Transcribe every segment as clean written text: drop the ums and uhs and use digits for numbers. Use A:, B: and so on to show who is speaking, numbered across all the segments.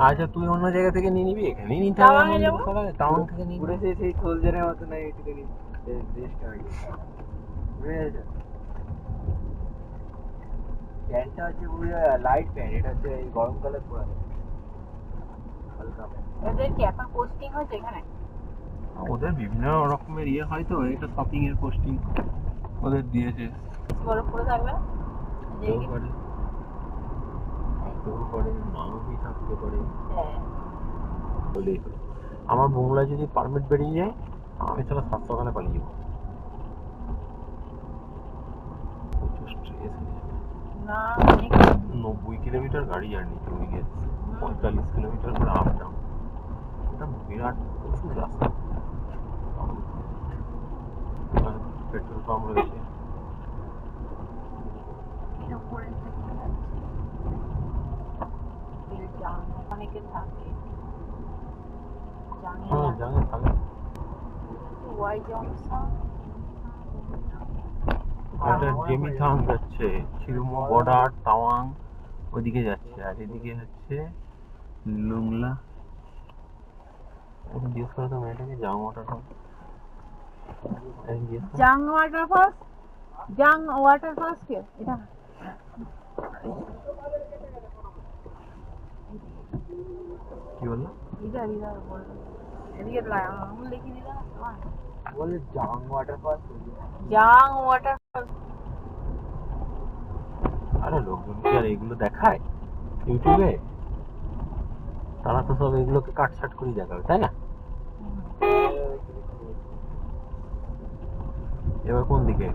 A: আচ্ছা তুই অন্য জায়গা থেকে নিয়ে নিবি, এখানে নিতে হবে টাউন থেকে নিয়ে
B: পুরো সেই সোলজারের মতো না একটুখানি প্যান্টটা হচ্ছে পুরো লাইট প্যান্ট, এটা হচ্ছে এই গরমকালে পরা হালকা।
C: ওদের কি এখন পোস্টিং হচ্ছে এখানে?
A: ওদের বিভিন্ন রকমের ইয়ে হয় তো, এটা শপিং এর পোস্টিং ওদের দিয়েছে।
C: বরফ পড়ে থাকবে
A: মানুষই থাকতে পারে। আমার মোংলায় যদি পারমিট বেরিয়ে যায় আমি তাহলে 700 খানে পালিয়ে যাবো। প্রচুর স্ট্রেস হয়ে যাবে।
C: না
A: 90 কিলোমিটার গাড়ি জার্নি চলে গেছে, 45 কিলোমিটার করে আপ ডাউন, এটা বিরাট প্রচুর রাস্তা। পেট্রোল পাম্প রয়েছে,
C: অনেকে থাকে
A: হ্যাঁ জানি থাকে।
C: ওয়াই জংশন
A: এটা জেমিথাং যাচ্ছে, চিরুমো বর্ডার তাওয়াং ওইদিকে যাচ্ছে, আর এদিকে হচ্ছে লুংলা। ওটা জিজ্ঞেস করে তো মেয়েটাকে জাং ওয়াটারফল।
C: জাং ওয়াটারফলস, জাং ওয়াটারফলস কে এটা?
A: কি বললো?
C: ইধার বললো এদিকে আমি লিখে দিলাম
B: বলে জাং ওয়াটারফল।
C: জাং ওয়াটারফলস।
A: আরে লোকজন কি আর এগুলো দেখায় ইউটিউবে? তারা তো সব এগুলোকে কাটছাট করে দেখাবে, তাই না? এবার কোন দিকে?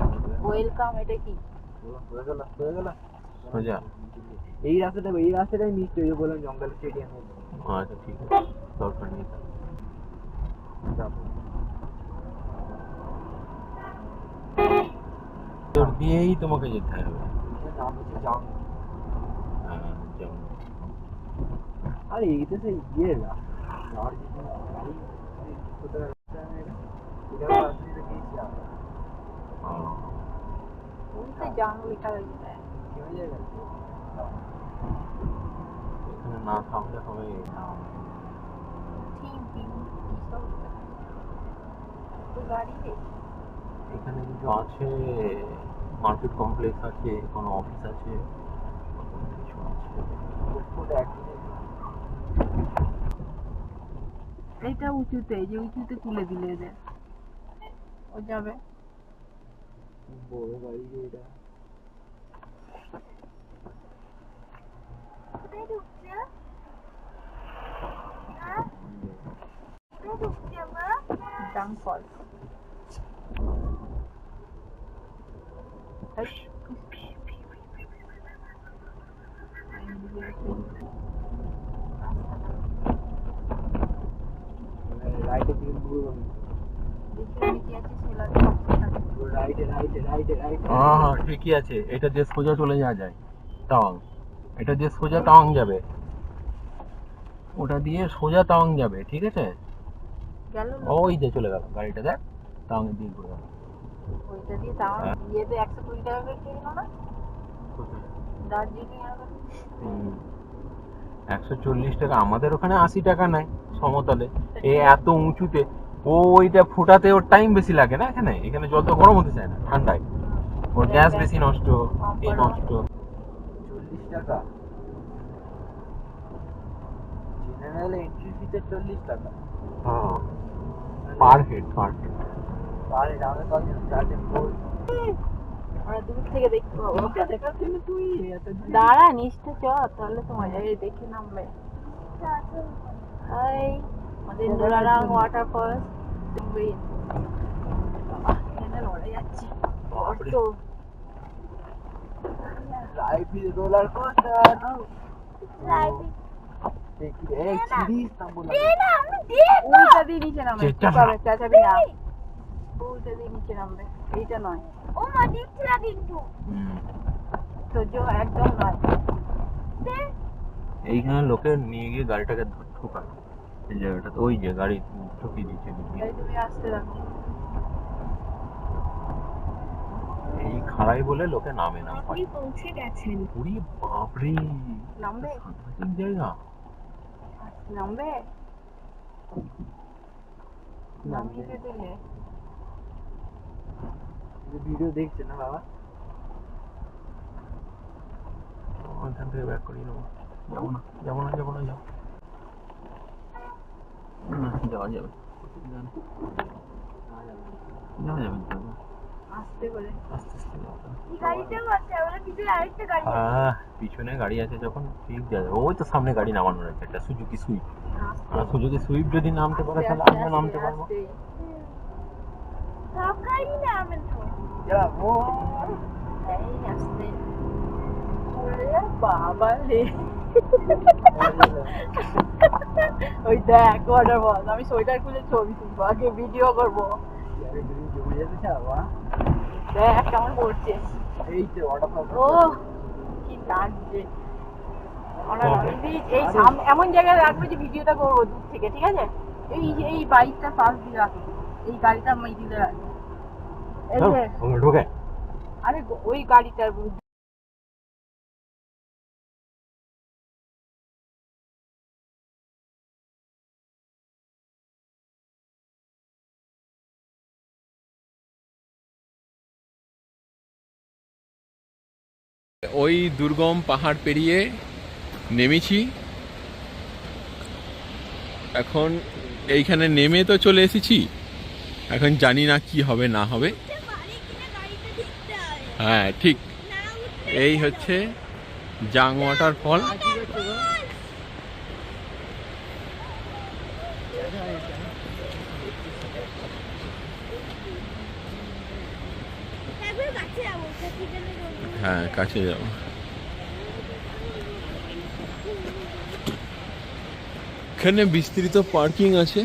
C: ওয়েলকাম, এটা কি?
A: সোজা
B: এই রাস্তাটাই মিস হয়ে বললাম জঙ্গল স্টেডিয়াম।
A: আচ্ছা ঠিক আছে, দরকার নেই যাবো। তোর দিয়েই তোমাকে যেতে হবে।
B: আরে এই তো সেই ইয়ে না
C: জাং লেখা রয়েছে।
A: এখানে না থামলে হবে। এখানে কিছু আছে, মার্কেট কমপ্লেক্স আছে, কোনো অফিস আছে, কিছু আছে।
C: এটা উঁচুতে, এই যে উঁচুতে তুলে দিলে এদের ও যাবে।
B: বড় বাড়ি এটা
C: জাং ফলস।
B: রাইটে দিকে
A: হ্যাঁ ঠিকই আছে, এটা যে সোজা চলে যাওয়া যায় তাওয়াং, এটা যে সোজা তাওয়াং যাবে, ওটা দিয়ে সোজা তাওয়াং যাবে, ঠিক আছে? ওই যে চলে গেল গাড়িটা, দেখ তাওয়াং এর দিকে ঘুরে গেল।
C: ওইটা দিয়ে তাও ইয়েতে 120 টাকা করে কিলো না দার্জিলিং এর।
A: 140 টাকা, আমাদের ওখানে 80 টাকা নেয় সমতলে, এই এত উঁচুতে ওইটা ফোটাতে ওর টাইম বেশি লাগে না। এখানে এখানে জল তো গরম হতে চায় না, ঠান্ডায় ওর গ্যাস বেশি নষ্ট, এ নষ্ট।
B: 40 টাকা জেনারেল এন্ট্রি ফিতে 40 টাকা।
A: হ্যাঁ পার হেড, পার হেড।
B: আরে রামে কজন চার্জে ফোর
C: আমরা দূর থেকে দেখতে পাবো।
B: এটা দেখার জন্য তুই এত
C: দাঁড়া নিচটা চ, তাহলে তো মজা দেখে নামবে। এই আমাদের নোরারাং ওয়াটারফলস দেখবে। এখানে লড়ে যাচ্ছে তো
B: লাইফ ইজ রোলার কোস্টার। এই সিরিজ নাম্বার
C: ওইটা দিয়ে নিচে নামবে, পাবে চাচাবি না, ওইটা দিয়ে নিচে নামবে, এইটা নয়। ও মা দিচ্ছিলা কিন্তু তো জো একদম নয়।
A: এইখানে লোকে নিয়ে গিয়ে গাড়িটাকে ঠোকায় এই জায়গাটা, ওই যে গাড়ি ঠকিয়ে দিচ্ছে।
C: তুমি আসতে রাখো।
A: এই খাড়াই বলে লোকে নামে না।
D: আপনি পৌঁছে গেছেন।
A: ওরে বাপরে,
C: নামবে?
A: সাংঘাতিক জায়গা।
C: নামবে? নামিয়ে দিলে
B: ভিডিও দেখছে না বাবা?
A: ওইখান থেকে ব্যাক করিয়ে নেবো। যাবো না যাবো না যাবো না যাবো না, যাওয়া যাবে যাওয়া যাবে
C: আসতে করে
A: আস্তে আস্তে যাওয়া যাবে।
C: গাড়িটাও আছে, ওরা পিছনে আরেকটা গাড়ি আছে।
A: পিছনে গাড়ি আছে যখন ঠিক যাবে। ওই তো সামনে গাড়ি নামানো রয়েছে, একটা সুজুকি সুইফট। আর সুজুকি সুইফট যদি নামতে পারে তাহলে আমিও নামতে পারবো।
C: সব গাড়ি নামেন তো।
B: যাবো।
C: এই আসতে। ওরে বাবা রে। ওই দেখ অর্ডার বল, আমি সোয়েটার খুলে ছবি তুলবো, আগে ভিডিও করবো।
B: জমে যেতে চাওয়া।
C: দেখ কেমন পড়ছে।
B: এই যে ওয়াটারফল।
C: ও কি লাগছে। এই এমন জায়গায় রাখবে যে ভিডিওটা করবো দূর থেকে, ঠিক আছে? এই বাইকটা পাশ দিয়ে রাখবো, এই গাড়িটা মিডিলে রাখবো। এই যে
A: ঢোকে
C: আরে ওই গাড়িটার
A: ওই দুর্গম পাহাড় পেরিয়ে নেমেছি। এখন এইখানে নেমে তো চলে এসেছি, এখন জানি না কি হবে না হবে। হ্যাঁ ঠিক, এই হচ্ছে জাং ওয়াটারফল। হ্যাঁ কাছে যাবো। এখানে বিস্তৃত পার্কিং আছে,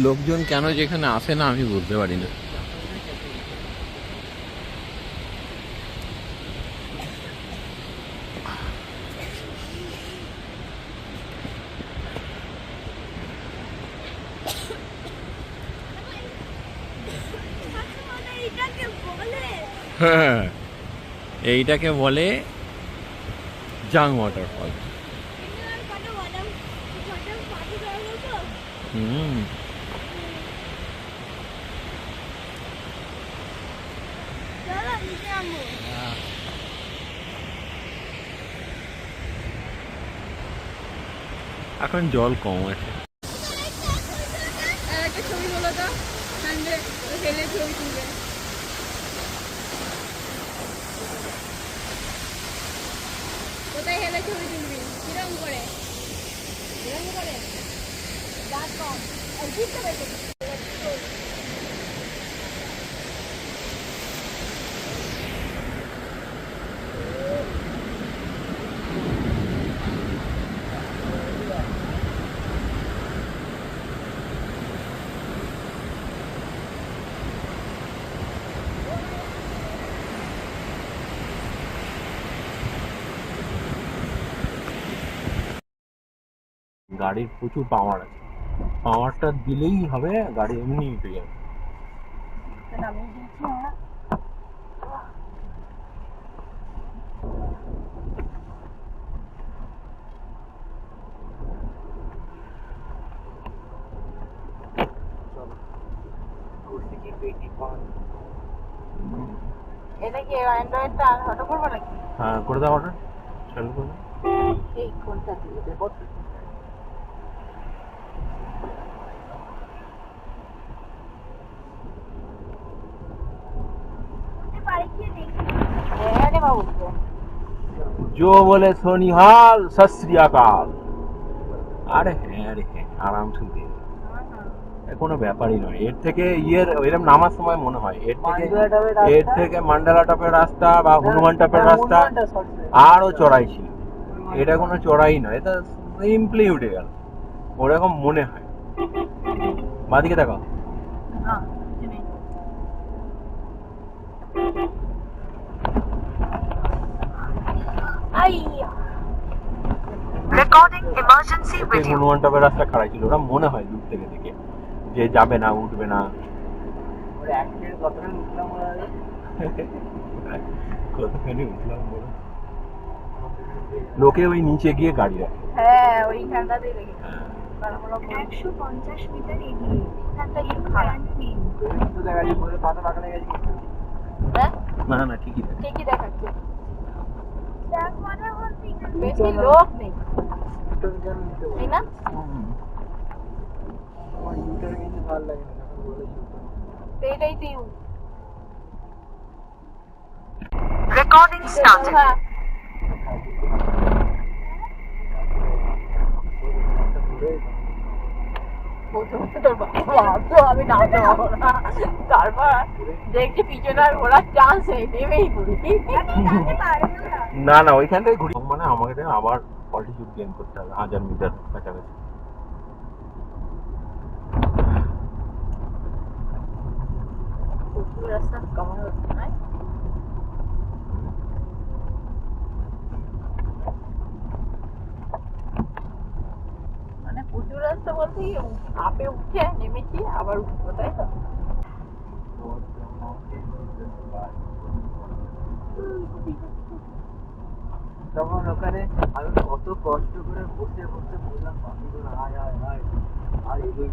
A: লোকজন কেন যেখানে আসে না আমি বুঝতে পারি না। হ্যাঁ এইটাকে বলে জাং ওয়াটারফল। হুম এখন জল কম আছে।
C: একটা ছবি বলো তো, হেলে ছবি তুলবে। কোথায় হেলে ছবি তুলবি? কিরম করে? কিরম করে? দাঁত কম আর জিততে পারবে।
A: গাড়ির প্রচুর পাওয়ার আছে, পাওয়ারটা দিলেই হবে, গাড়ি এমনি উঠে যাবে।
C: নামিয়ে দিয়েছি আমরা। এটা কি অ্যান্ড্রয়েডটা অটো করবো নাকি?
A: হ্যাঁ করে দাও, অর্ডার চালু করে দাও।
C: এই কোনটা দিয়ে দেবো? হ্যাঁ রে বাবু,
A: जो बोले सोनिहाल सत श्री अकाल। আরে হ্যাঁ রে হ্যাঁ, আরামসে দিয়ে কোনো ব্যাপারই নয়। এর থেকে এরকম নামার সময় মনে হয় এর থেকে মান্ডালা টপের রাস্তা বা হনুমান টপের রাস্তা আরো চড়াই ছিল। এটা কোনো চড়াই নয়, এটা সিম্পলি উঠে গেল, ওরকম মনে হয়। বাদিকে দেখো,
C: না কিছু নেই।
D: Recording emergency video.
A: হনুমান টপের রাস্তা খারাপ ছিল, ওরা মনে হয় দূর থেকে দেখে যে যাবে না, উঠবে না। কতখানি উঠলাম বলো। লোকে ওই নিচে গিয়ে গাড়ি রাখে।
C: হ্যাঁ ওইখানটাতেই রেখে কারণ আমরা
D: 150 মিটার এগিয়ে
C: এখানটা
D: ইউ
C: একটু খারাপ।
D: টার্ন নিন।
B: তো দেখা যায় বলে পাতা পাকানো গেছে কিন্তু
C: হ্যাঁ
A: না না ঠিকই থাকে।
C: ঠিকই দেখাচ্ছে বেশি লোক নেই
B: ইউটার্ন কেন নিতে বলে?
C: তাই না
B: আমার ইউটার্ন কিন্তু ভালো লাগে না যখন বলে ইউটার্ন
C: তো এটাই তো ইউ
D: Recording started.
C: হ্যাঁ প্রথমে তোর বাবা ভাবতো আমি নামতে পারবো না তারপর দেখছি পিছনে আর ঘোরার চান্স নেই নেমেই পড়ি
A: না না ওইখানটায় ঘুরি মানে আমাকে আবার অল্টিটিউড গেইন করতে হবে 1000 মিটার কাছাকাছি।
C: প্রচুর রাস্তা কমন হচ্ছে না মানে প্রচুর রাস্তা বলতে কি আপে উঠে নেমেছি আবার উঠবো তাই তো
B: তখন ওখানে আমি কত কষ্ট করে বসে বসে বললাম পাখিগুলো আয় আয় আয় আর এগোই